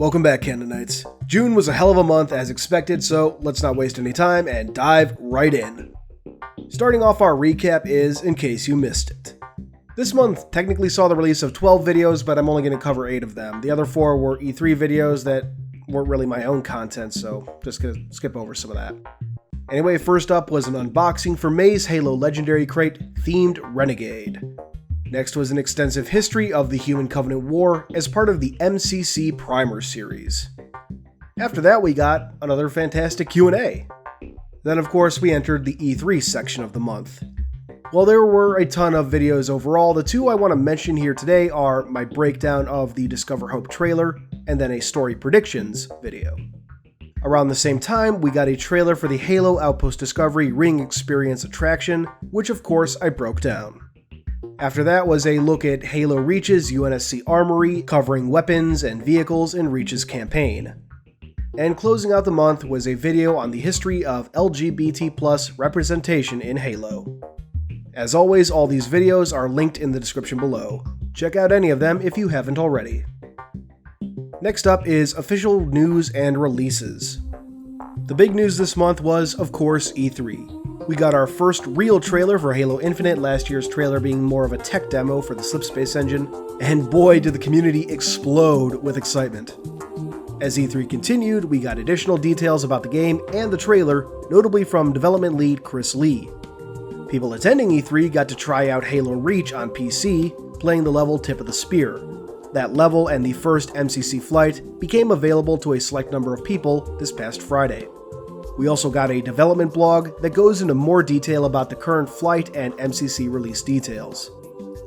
Welcome back, Canonites. June was a hell of a month as expected, so let's not waste any time and dive right in. Starting off our recap is in case you missed it. This month technically saw the release of 12 videos, but I'm only going to cover 8 of them. The other 4 were E3 videos that weren't really my own content, so just going to skip over some of that. Anyway, first up was an unboxing for May's Halo Legendary Crate themed Renegade. Next was an extensive history of the Human Covenant War as part of the MCC Primer series. After that, we got another fantastic Q&A. Then, of course, we entered the E3 section of the month. While there were a ton of videos overall, the 2 I want to mention here today are my breakdown of the Discover Hope trailer and then a story predictions video. Around the same time, we got a trailer for the Halo Outpost Discovery Ring Experience attraction, which of course I broke down. After that was a look at Halo Reach's UNSC Armory, covering weapons and vehicles in Reach's campaign. And closing out the month was a video on the history of LGBT+ representation in Halo. As always, all these videos are linked in the description below. Check out any of them if you haven't already. Next up is official news and releases. The big news this month was, of course, E3. We got our first real trailer for Halo Infinite, last year's trailer being more of a tech demo for the Slipspace engine, and boy did the community explode with excitement. As E3 continued, we got additional details about the game and the trailer, notably from development lead Chris Lee. People attending E3 got to try out Halo Reach on PC, playing the level Tip of the Spear. That level and the first MCC flight became available to a select number of people this past Friday. We also got a development blog that goes into more detail about the current flight and MCC release details.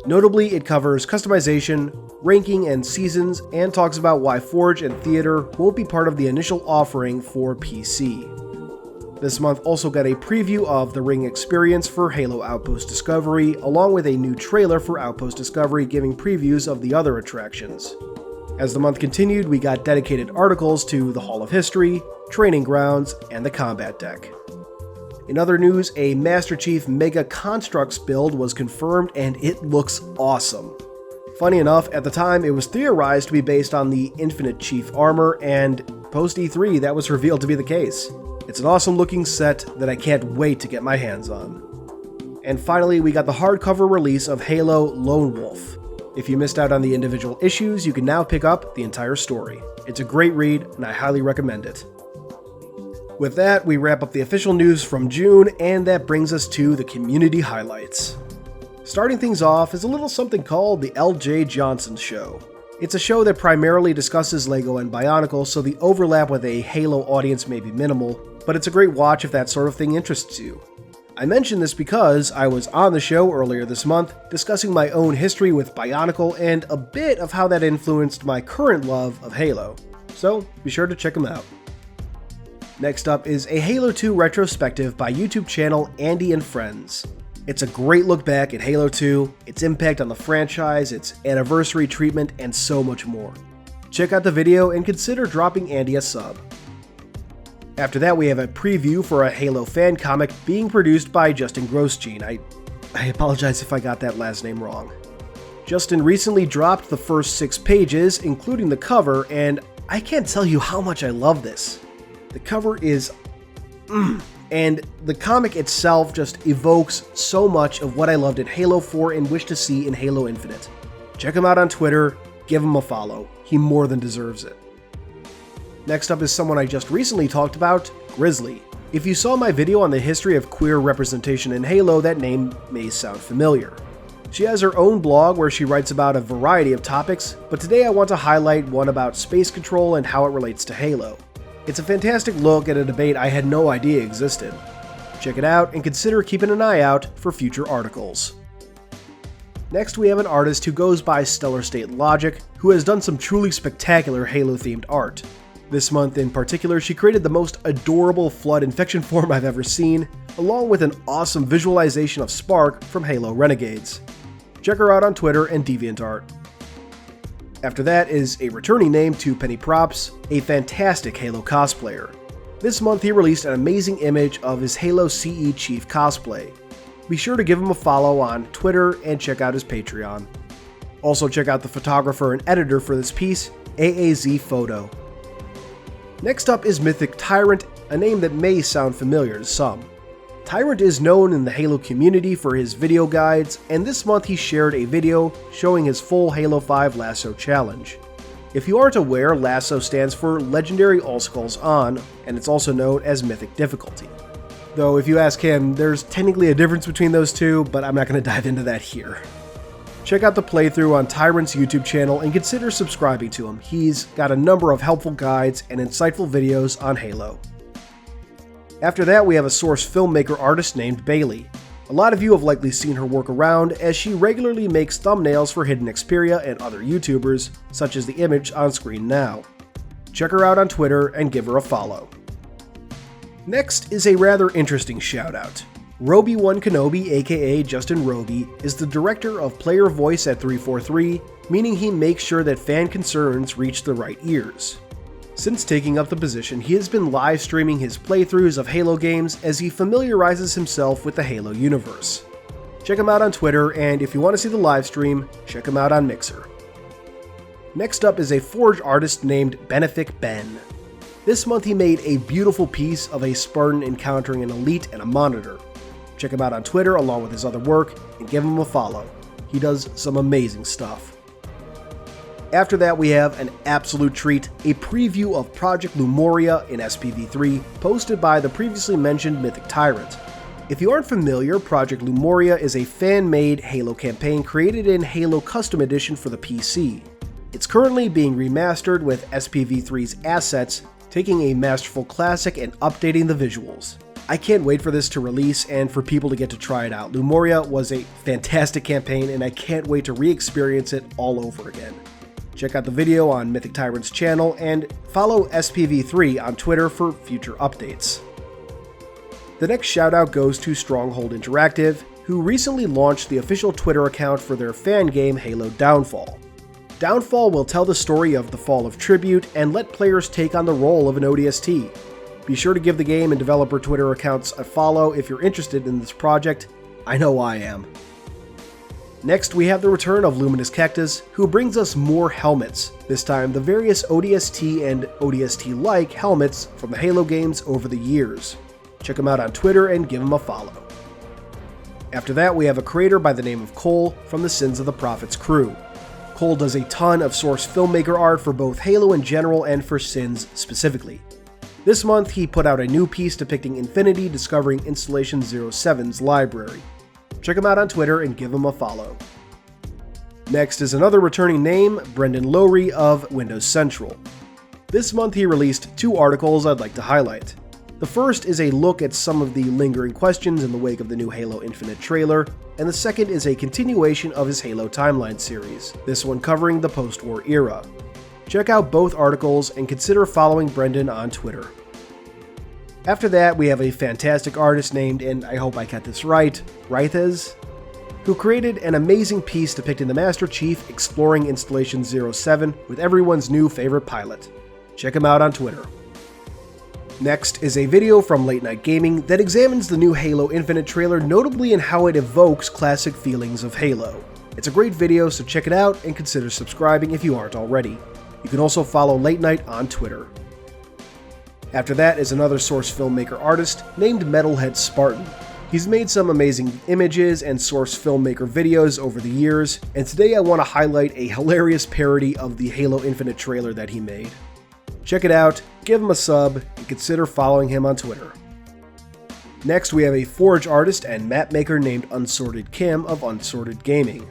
Notably, it covers customization, ranking, and seasons, and talks about why Forge and Theater won't be part of the initial offering for PC. This month also got a preview of the Ring Experience for Halo Outpost Discovery, along with a new trailer for Outpost Discovery giving previews of the other attractions. As the month continued, we got dedicated articles to the Hall of History, Training Grounds, and the Combat Deck. In other news, a Master Chief Mega Constructs build was confirmed and it looks awesome. Funny enough, at the time it was theorized to be based on the Infinite Chief armor, and post E3 that was revealed to be the case. It's an awesome looking set that I can't wait to get my hands on. And finally, we got the hardcover release of Halo Lone Wolf. If you missed out on the individual issues, you can now pick up the entire story. It's a great read, and I highly recommend it. With that, we wrap up the official news from June, and that brings us to the community highlights. Starting things off is a little something called the Eljay Johnsen Show. It's a show that primarily discusses LEGO and Bionicle, so the overlap with a Halo audience may be minimal, but it's a great watch if that sort of thing interests you. I mention this because I was on the show earlier this month discussing my own history with Bionicle and a bit of how that influenced my current love of Halo, so be sure to check them out. Next up is a Halo 2 retrospective by YouTube channel Andi and Friends. It's a great look back at Halo 2, its impact on the franchise, its anniversary treatment, and so much more. Check out the video and consider dropping Andi a sub. After that, we have a preview for a Halo fan comic being produced by Justin Grosjean. I apologize if I got that last name wrong. Justin recently dropped the first 6 pages, including the cover, and I can't tell you how much I love this. The cover is and the comic itself just evokes so much of what I loved in Halo 4 and wish to see in Halo Infinite. Check him out on Twitter, give him a follow. He more than deserves it. Next up is someone I just recently talked about, Grizzlie. If you saw my video on the history of queer representation in Halo, that name may sound familiar. She has her own blog where she writes about a variety of topics, but today I want to highlight one about space control and how it relates to Halo. It's a fantastic look at a debate I had no idea existed. Check it out and consider keeping an eye out for future articles. Next, we have an artist who goes by StellarStateLogic, who has done some truly spectacular Halo-themed art. This month in particular, she created the most adorable Flood infection form I've ever seen, along with an awesome visualization of Spark from Halo Renegades. Check her out on Twitter and DeviantArt. After that is a returning name, TwoPennyProps, a fantastic Halo cosplayer. This month he released an amazing image of his Halo CE Chief cosplay. Be sure to give him a follow on Twitter and check out his Patreon. Also check out the photographer and editor for this piece, AAZPhoto. Next up is MythicTyrant, a name that may sound familiar to some. Tyrant is known in the Halo community for his video guides, and this month he shared a video showing his full Halo 5 Lasso challenge. If you aren't aware, Lasso stands for Legendary All Skulls On, and it's also known as Mythic Difficulty. Though if you ask him, there's technically a difference between those two, but I'm not going to dive into that here. Check out the playthrough on Tyrant's YouTube channel and consider subscribing to him. He's got a number of helpful guides and insightful videos on Halo. After that, we have a Source filmmaker artist named Bailey. A lot of you have likely seen her work around, as she regularly makes thumbnails for Hidden Xperia and other YouTubers, such as the image on screen now. Check her out on Twitter and give her a follow. Next is a rather interesting shoutout. RobeyoneKenobi, aka Justin Roby, is the director of player voice at 343, meaning he makes sure that fan concerns reach the right ears. Since taking up the position, he has been live streaming his playthroughs of Halo games as he familiarizes himself with the Halo universe. Check him out on Twitter, and if you want to see the live stream, check him out on Mixer. Next up is a Forge artist named BeneficBen. This month he made a beautiful piece of a Spartan encountering an elite and a monitor. Check him out on Twitter along with his other work, and give him a follow. He does some amazing stuff. After that, we have an absolute treat, a preview of Project Lumoria in SPV3, posted by the previously mentioned MythicTyrant. If you aren't familiar, Project Lumoria is a fan-made Halo campaign created in Halo Custom Edition for the PC. It's currently being remastered with SPV3's assets, taking a masterful classic and updating the visuals. I can't wait for this to release and for people to get to try it out. Lumoria was a fantastic campaign, and I can't wait to re-experience it all over again. Check out the video on MythicTyrant's channel and follow SPV3 on Twitter for future updates. The next shoutout goes to Stronghold Interactive, who recently launched the official Twitter account for their fan game Halo Downfall. Downfall will tell the story of the fall of Tribute and let players take on the role of an ODST. Be sure to give the game and developer Twitter accounts a follow if you're interested in this project. I know I am. Next, we have the return of LuminousCactuz, who brings us more helmets, this time the various ODST and ODST-like helmets from the Halo games over the years. Check him out on Twitter and give him a follow. After that, we have a creator by the name of Cole from the Sins of the Prophets crew. Cole does a ton of Source filmmaker art for both Halo in general and for Sins specifically. This month, he put out a new piece depicting Infinity discovering Installation 07's library. Check him out on Twitter and give him a follow. Next is another returning name, Brendan Lowry of Windows Central. This month he released two articles I'd like to highlight. The first is a look at some of the lingering questions in the wake of the new Halo Infinite trailer, and the second is a continuation of his Halo Timeline series, this one covering the post-war era. Check out both articles and consider following Brendan on Twitter. After that, we have a fantastic artist named, and I hope I got this right, Rythaze, who created an amazing piece depicting the Master Chief exploring Installation 07 with everyone's new favorite pilot. Check him out on Twitter. Next is a video from Late Night Gaming that examines the new Halo Infinite trailer, notably in how it evokes classic feelings of Halo. It's a great video, so check it out and consider subscribing if you aren't already. You can also follow Late Night on Twitter. After that is another Source filmmaker artist named MetalHeadSpartan. He's made some amazing images and Source filmmaker videos over the years, and today I want to highlight a hilarious parody of the Halo Infinite trailer that he made. Check it out, give him a sub, and consider following him on Twitter. Next, we have a Forge artist and map maker named Unsorted Kim of Unsorted Gaming.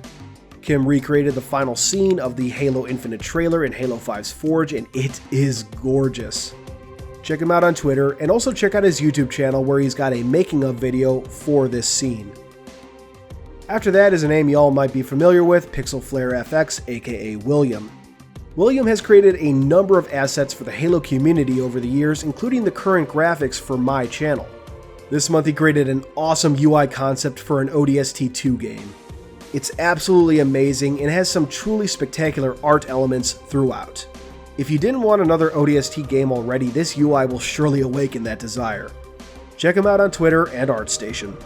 Kim recreated the final scene of the Halo Infinite trailer in Halo 5's Forge, and it is gorgeous. Check him out on Twitter, and also check out his YouTube channel where he's got a making of video for this scene. After that is a name y'all might be familiar with, PixelflareFX, aka William. William has created a number of assets for the Halo community over the years, including the current graphics for my channel. This month he created an awesome UI concept for an ODST 2 game. It's absolutely amazing and has some truly spectacular art elements throughout. If you didn't want another ODST game already, this UI will surely awaken that desire. Check him out on Twitter and ArtStation.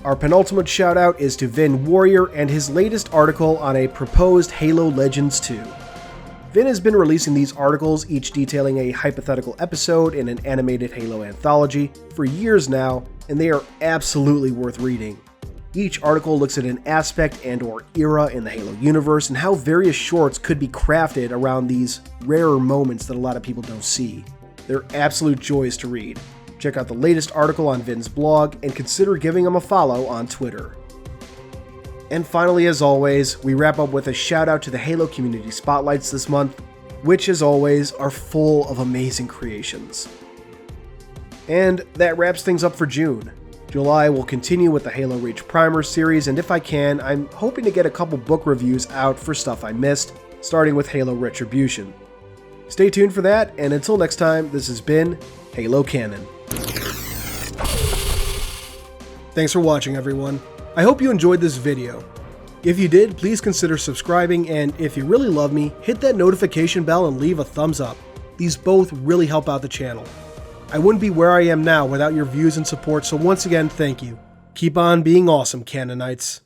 Our penultimate shoutout is to VinWarrior and his latest article on a proposed Halo Legends 2. Vin has been releasing these articles, each detailing a hypothetical episode in an animated Halo anthology, for years now, and they are absolutely worth reading. Each article looks at an aspect and/or era in the Halo universe and how various shorts could be crafted around these rarer moments that a lot of people don't see. They're absolute joys to read. Check out the latest article on Vin's blog and consider giving him a follow on Twitter. And finally, as always, we wrap up with a shout out to the Halo community spotlights this month, which as always are full of amazing creations. And that wraps things up for June. July will continue with the Halo Reach Primer series, and if I can, I'm hoping to get a couple book reviews out for stuff I missed, starting with Halo Retribution. Stay tuned for that, and until next time, this has been Halo Canon. Thanks for watching, everyone. I hope you enjoyed this video. If you did, please consider subscribing, and if you really love me, hit that notification bell and leave a thumbs up. These both really help out the channel. I wouldn't be where I am now without your views and support, so once again, thank you. Keep on being awesome, Canonites.